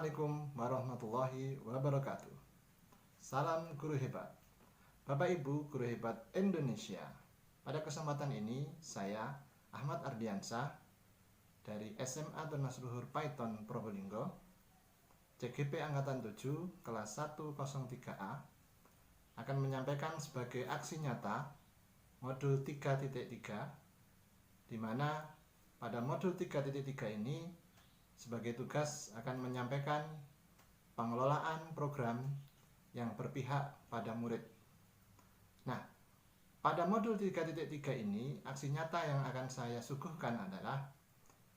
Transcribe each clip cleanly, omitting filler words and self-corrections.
Assalamualaikum warahmatullahi wabarakatuh. Salam guru hebat. Bapak Ibu guru hebat Indonesia. Pada kesempatan ini saya Ahmad Ardiansah dari SMA Tunas Luhur Python Probolinggo, CGP Angkatan 7 kelas 103A akan menyampaikan sebagai aksi nyata modul 3.3, di mana pada modul 3.3 ini sebagai tugas akan menyampaikan pengelolaan program yang berpihak pada murid. Nah, pada modul 3.3 ini, aksi nyata yang akan saya suguhkan adalah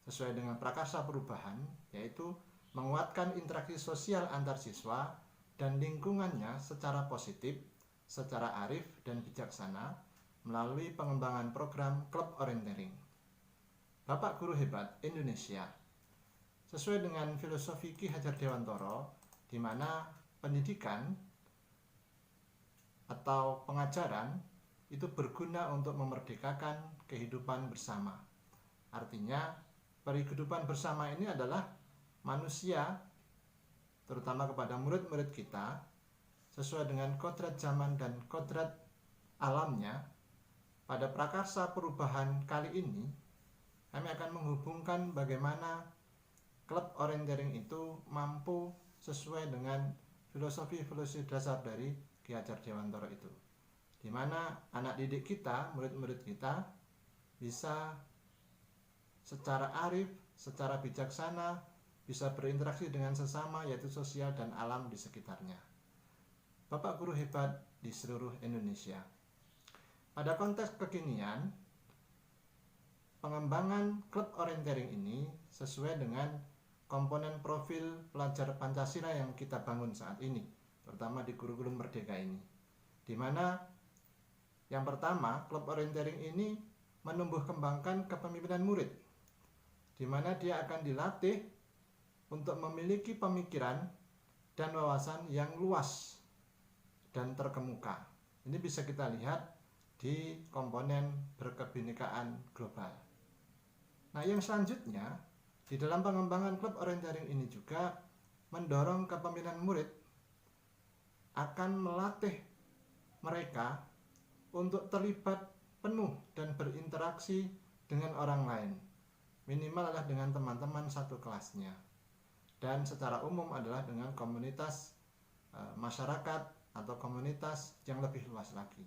sesuai dengan prakarsa perubahan, yaitu menguatkan interaksi sosial antar siswa dan lingkungannya secara positif, secara arif dan bijaksana melalui pengembangan program Club Orienteering. Bapak Guru Hebat Indonesia, sesuai dengan filosofi Ki Hajar Dewantoro, di mana pendidikan atau pengajaran itu berguna untuk memerdekakan kehidupan bersama. Artinya, kehidupan bersama ini adalah manusia, terutama kepada murid-murid kita, sesuai dengan kodrat zaman dan kodrat alamnya. Pada prakarsa perubahan kali ini, kami akan menghubungkan bagaimana Club Orienteering itu mampu sesuai dengan filosofi dasar dari Ki Hajar Dewantoro itu, di mana anak didik kita, murid-murid kita bisa secara arif, secara bijaksana, bisa berinteraksi dengan sesama, yaitu sosial dan alam di sekitarnya. Bapak guru hebat di seluruh Indonesia, pada konteks kekinian, pengembangan Club Orienteering ini sesuai dengan komponen profil pelajar Pancasila yang kita bangun saat ini, terutama di kurikulum Merdeka ini, di mana yang pertama, Club Orienteering ini menumbuh kembangkan kepemimpinan murid, di mana dia akan dilatih untuk memiliki pemikiran dan wawasan yang luas dan terkemuka. Ini bisa kita lihat di komponen berkebinekaan global. Nah, yang selanjutnya, di dalam pengembangan Club Orienteering ini juga mendorong kepemimpinan murid akan melatih mereka untuk terlibat penuh dan berinteraksi dengan orang lain, minimal adalah dengan teman-teman satu kelasnya, dan secara umum adalah dengan komunitas masyarakat atau komunitas yang lebih luas lagi,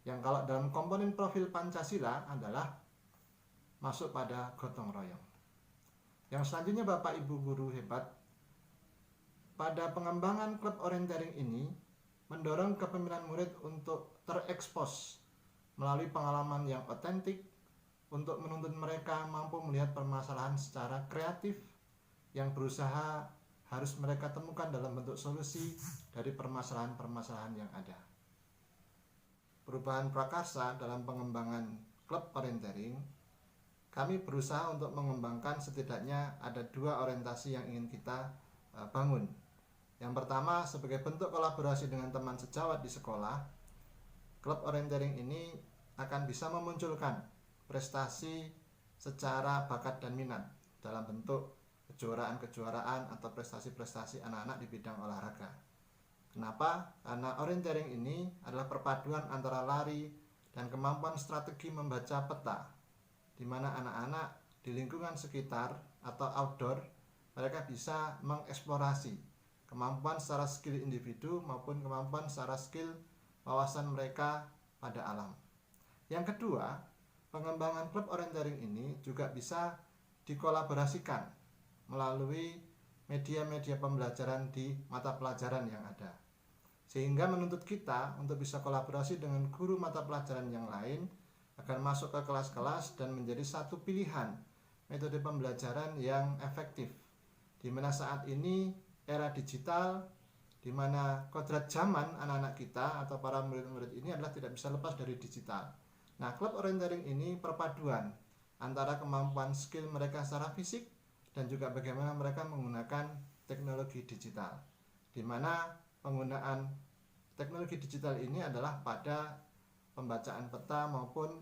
yang kalau dalam komponen profil Pancasila adalah masuk pada gotong royong. Yang selanjutnya, Bapak Ibu guru hebat, pada pengembangan Club Orienteering ini mendorong kepemimpinan murid untuk terekspos melalui pengalaman yang otentik, untuk menuntut mereka mampu melihat permasalahan secara kreatif yang berusaha harus mereka temukan dalam bentuk solusi dari permasalahan-permasalahan yang ada. Perubahan prakarsa dalam pengembangan Club Orienteering, kami berusaha untuk mengembangkan setidaknya ada dua orientasi yang ingin kita bangun. Yang pertama, sebagai bentuk kolaborasi dengan teman sejawat di sekolah, Club Orienteering ini akan bisa memunculkan prestasi secara bakat dan minat dalam bentuk kejuaraan-kejuaraan atau prestasi-prestasi anak-anak di bidang olahraga. Kenapa? Karena orienteering ini adalah perpaduan antara lari dan kemampuan strategi membaca peta, di mana anak-anak di lingkungan sekitar atau outdoor mereka bisa mengeksplorasi kemampuan secara skill individu maupun kemampuan secara skill wawasan mereka pada alam. Yang kedua, pengembangan Club Orienteering ini juga bisa dikolaborasikan melalui media-media pembelajaran di mata pelajaran yang ada, sehingga menuntut kita untuk bisa kolaborasi dengan guru mata pelajaran yang lain agar masuk ke kelas-kelas dan menjadi satu pilihan metode pembelajaran yang efektif, di mana saat ini era digital, di mana kodrat zaman anak-anak kita atau para murid-murid ini adalah tidak bisa lepas dari digital. Nah, Club Orienteering ini perpaduan antara kemampuan skill mereka secara fisik dan juga bagaimana mereka menggunakan teknologi digital, di mana penggunaan teknologi digital ini adalah pada pembacaan peta maupun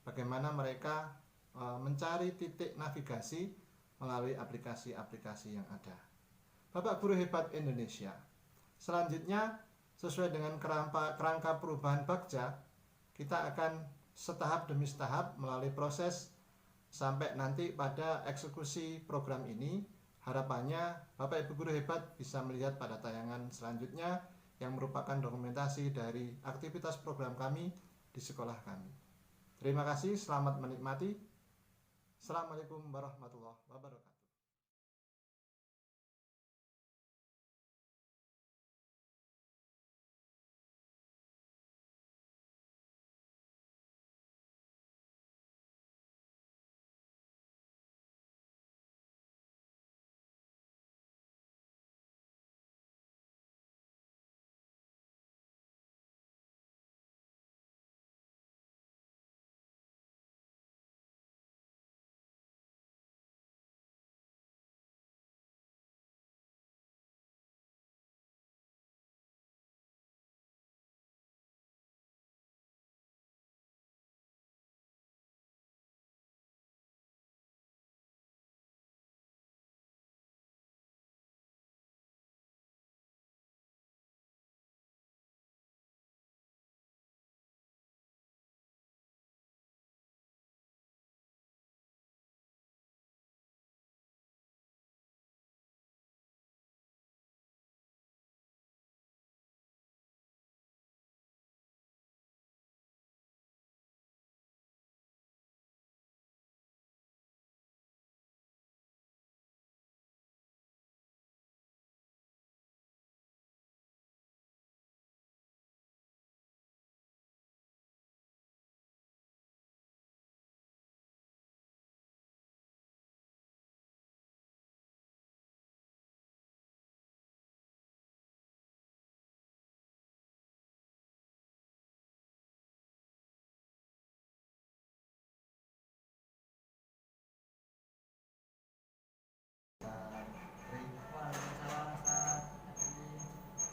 bagaimana mereka mencari titik navigasi melalui aplikasi-aplikasi yang ada. Bapak Guru Hebat Indonesia. Selanjutnya, sesuai dengan kerangka perubahan Bagja, kita akan setahap demi setahap melalui proses sampai nanti pada eksekusi program ini. Harapannya Bapak Ibu Guru Hebat bisa melihat pada tayangan selanjutnya yang merupakan dokumentasi dari aktivitas program kami di sekolah kami. Terima kasih, selamat menikmati. Assalamualaikum warahmatullahi wabarakatuh.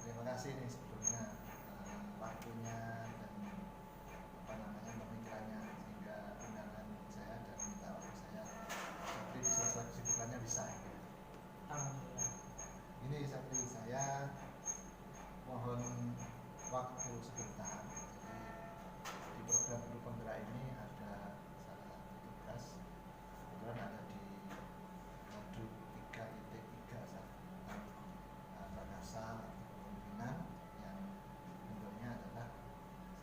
Terima kasih nih sebelumnya waktunya dan pemikirannya, sehingga undangan saya dan minta waktu saya seperti di sela-sela kesibukannya bisa. Ini seperti saya mohon waktu sebentar. Jadi di program Guru Penggerak ini ada salah satu tugas kebetulan ada di modul 3.3 Prakasa Kepemimpinan, yang bentuknya adalah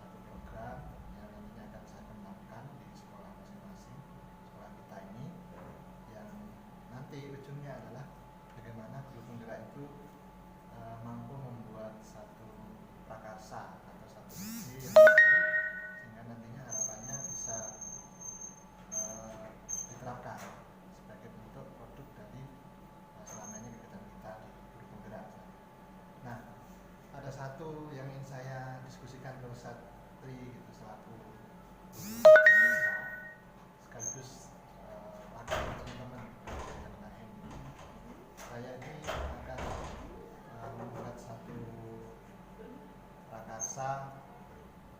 satu program yang nantinya akan saya kembangkan di sekolah masing-masing, sekolah kita ini, yang nanti ujungnya adalah bagaimana Guru Penggerak itu mampu membuat satu prakarsa atau satu ide yang baru, sehingga nantinya harapannya bisa diterapkan sebagai bentuk produk dari selama ini kegiatan kita di Guru Penggerak. Nah, ada satu yang ingin saya diskusikan ke Ustadz Tri gitu, selaku sekaligus wakil teman-teman yang lain. Saya ini akan membuat satu prakarsa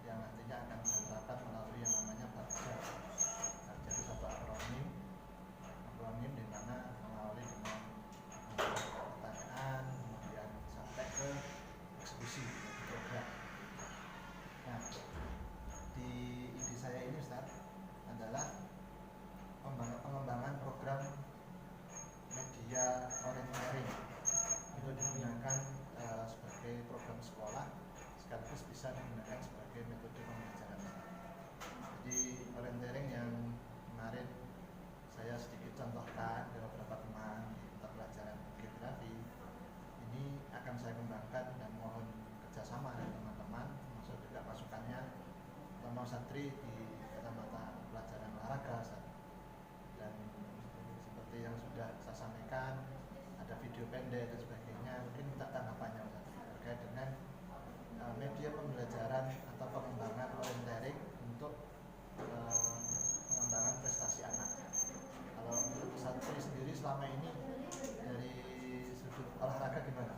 yang nantinya akan diterapkan melalui yang namanya Bagja. Bagja itu satu akronim di mana mengawali dengan pertanyaan, kemudian sampai ke eksekusi program. Nah, di ide saya ini Ustaz adalah pengembangan program media orientering itu digunakan sebagai program sekolah, sekaligus bisa digunakan sebagai metode pembelajaran. Jadi orientering yang kemarin saya sedikit contohkan ke beberapa teman di mata pelajaran geografi, ini akan saya kembangkan dan mohon kerjasama dari teman-teman, termasuk juga masukannya teman santri di mata pelajaran olahraga. Dan seperti yang sudah saya sampaikan, ada video pendek dan sebagainya, mungkin minta tanggapannya terkait dengan media pembelajaran atau pengembangan orientering untuk pengembangan prestasi anak. Kalau menurut santri sendiri selama ini dari sudut olahraga gimana?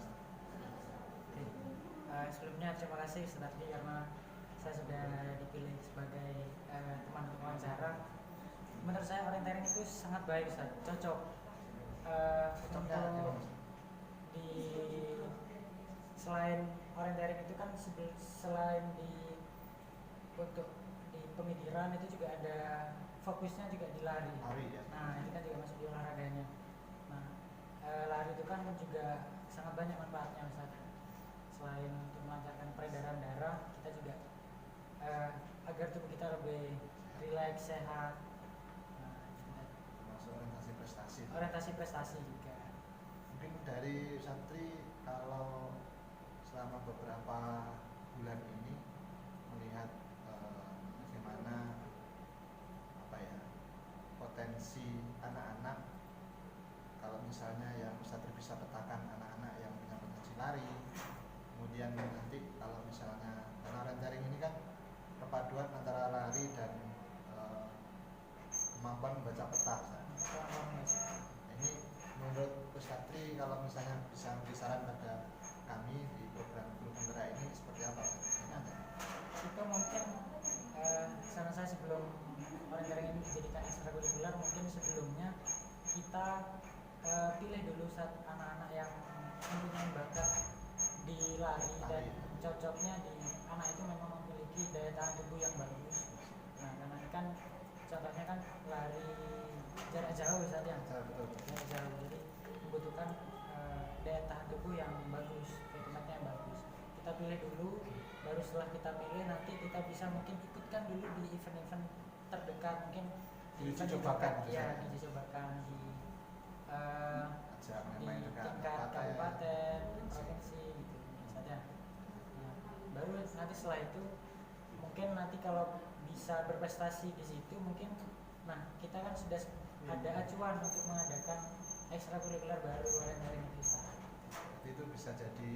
Sebelumnya terima kasih Ustadz karena saya sudah dipilih sebagai teman wawancara. Menurut saya orientering itu sangat baik Ustadz, cocok untuk di selain orienteering itu kan selain di untuk di pemikiran itu juga ada fokusnya juga di lari. Lari ya. Nah ini kan juga masuk di olahraganya. Nah lari itu kan juga sangat banyak manfaatnya Ustaz. Selain untuk melancarkan peredaran darah, kita juga agar tubuh kita lebih rileks, sehat. Nah, Termasuk orientasi prestasi. orientasi prestasi juga. Mungkin dari Satri kalau selama beberapa bulan ini melihat bagaimana apa ya potensi anak-anak, kalau misalnya yang Satri bisa petakan anak-anak yang punya potensi lari, kemudian nanti kalau misalnya karena orienteering ini kan perpaduan antara lari dan kemampuan membaca peta. Ini menurut Satri kalau misalnya bisa memberi saran pada kami di program Guru Penggerak ini seperti apa? Itu mungkin saran saya sebelum orienteering ini dijadikan ekstrakurikuler, mungkin sebelumnya kita pilih dulu anak-anak yang mempunyai bakat di lari dan cocoknya di anak itu memang memiliki daya tahan tubuh yang bagus. Nah karena ini kan contohnya kan lari jarak jauh saat yang jarak jauh, jadi membutuhkan daya tahan tubuh yang bagus, fitnessnya yang bagus. Kita pilih dulu, baru setelah kita pilih nanti kita bisa mungkin ikutkan dulu di event-event terdekat, mungkin di event cobakan ya dicobakan di tingkat kabupaten, provinsi gitu misalnya. Nah, baru nanti setelah itu mungkin nanti kalau bisa berprestasi di situ mungkin, nah kita kan sudah ada acuan untuk mengadakan ekstrakurikuler baru orienteering itu. Jadi itu bisa jadi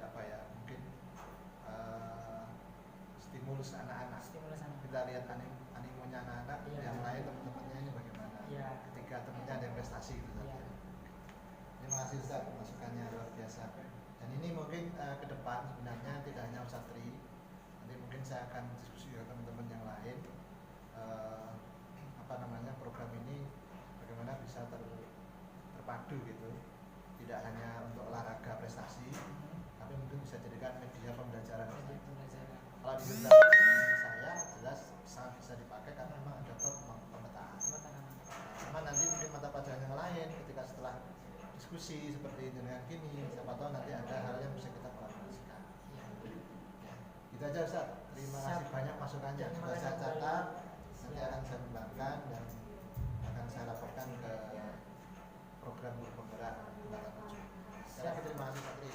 apa ya, mungkin stimulus anak-anak. Kita lihat animonya anak-anak, yang lain teman-temannya ini bagaimana. Ketika temannya ada prestasi gitu saja. Terima kasih Ustaz, masukannya luar biasa. Dan ini mungkin ke depan sebenarnya tidak hanya Satri, nanti mungkin saya akan diskusi dengan teman-teman yang lain. Program ini bagaimana bisa terpadu gitu, tidak hanya untuk olahraga prestasi, tapi mungkin bisa jadikan media pembelajaran. Kalau di saya jelas sangat bisa dipakai karena memang ada pemetaan. Sama nanti mungkin mata pelajaran yang lain ketika setelah diskusi seperti dengan kini, siapa tahu nanti ada hal yang bisa kita kolaborasikan. Gitu aja Ustaz. Terima kasih banyak masukannya. Sudah saya catat, nanti akan saya kembangkan dan akan saya laporkan ke program Guru Penggerak Angkatan 7. Terima kasih Satri.